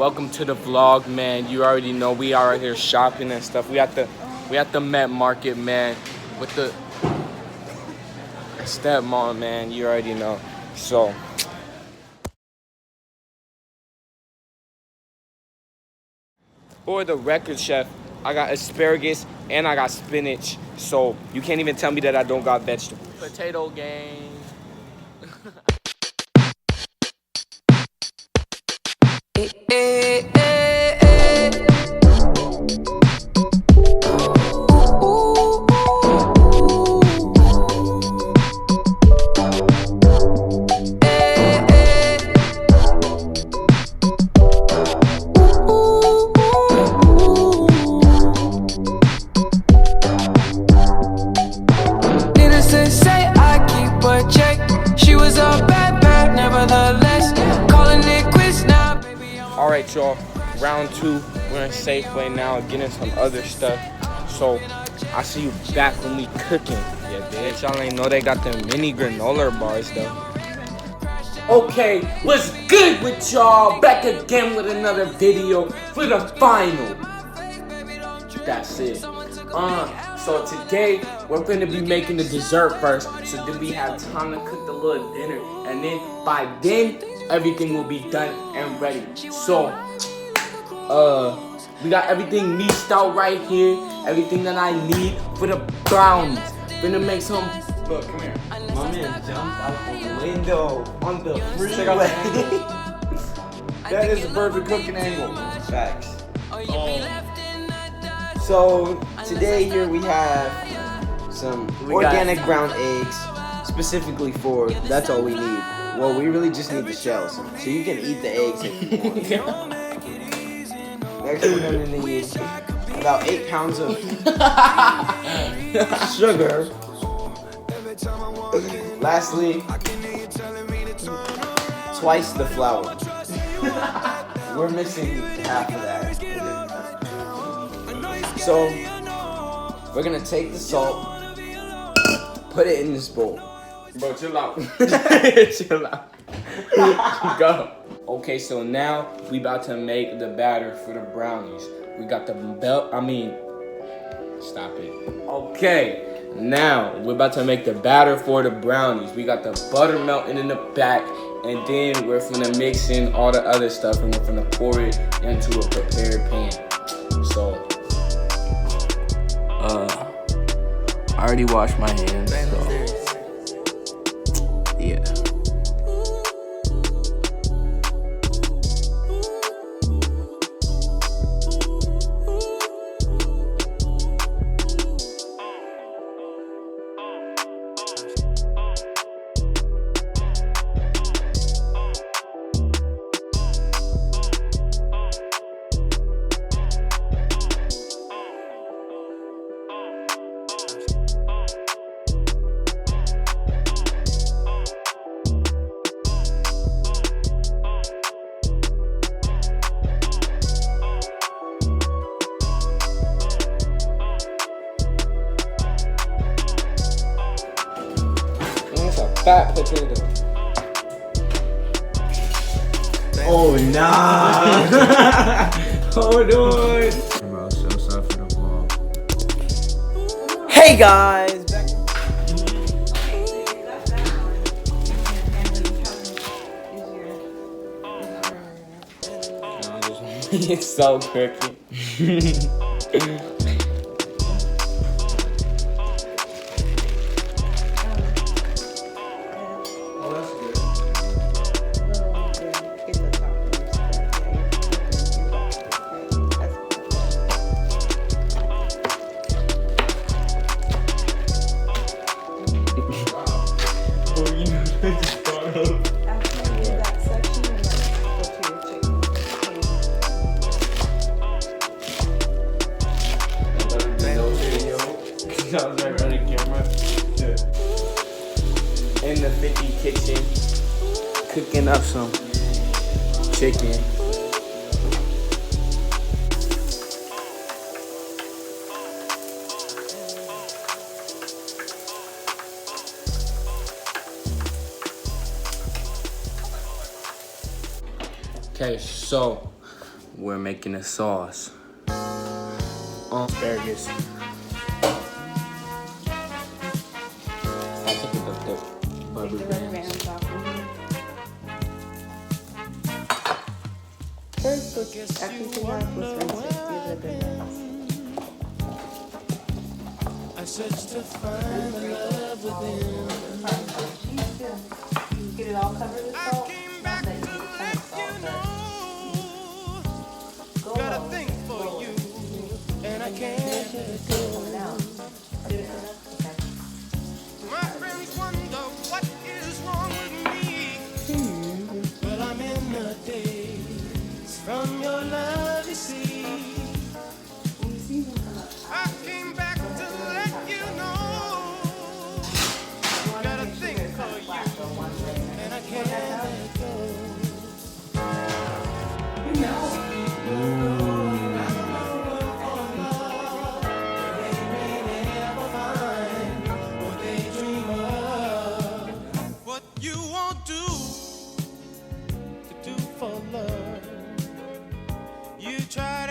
welcome to the vlog, man. You already know we are out here shopping and stuff. We at the Met Market, man, with the stepmom, man. You already know. So for the record, chef, I got asparagus and I got spinach. So you can't even tell me that I don't got vegetables. Potato gang. Alright, y'all, round two. We're in Safeway now, getting some other stuff. So I see you back when we cooking. Yeah, bitch. Y'all ain't know they got them mini granola bars though. Okay, what's good with y'all? Back again with another video for the final. That's it. So today we're gonna be making the dessert first, so then we have time to cook the little dinner, and then by then everything will be done and ready. So we got everything mixed out right here, everything that I need for the brownies. Gonna make some. Look, come here. My man jumped out the window on the freeway. Check out the angle. That is a perfect cooking angle. Facts. So today here we have some organic ground eggs, specifically for, that's all we need. Well, we really just need the shells, so you can eat the eggs if you want. Next we're gonna need about 8 pounds of sugar. Lastly, twice the flour. We're missing half of that. So, we're gonna take the salt, put it in this bowl. Bro, chill out. Chill out. Go. Okay, so now we about to make the batter for the brownies. We got the stop it. Okay, now we're about to make the batter for the brownies. We got the butter melting in the back, and then we're gonna mix in all the other stuff, and we're gonna pour it into a prepared pan. So, I already washed my hands, so yeah. Fat potato. Oh nah! Hold on. Bro, so sorry for the vlog. Hey guys! It's so crooked. In the 50 kitchen, cooking up some chicken. Okay, so we're making a sauce. Asparagus. I took the rubber bands. First, let's actually take it off. Let's rinse it. Give it a good rinse. I searched to find the love within. You get it all covered with salt. Not that you need a ton of salt, but Got a thing for you, and I can't let it go. coming out. Did it enough? Okay. My friends wonder what is wrong with me. Well, I'm in the daze from your love, you see. When you see them come up, I came back to let you know. you want Got to a make sure thing it's for kind of flat, you, so one layer. and I can't let it go. You know. What you won't do to do for love, you try to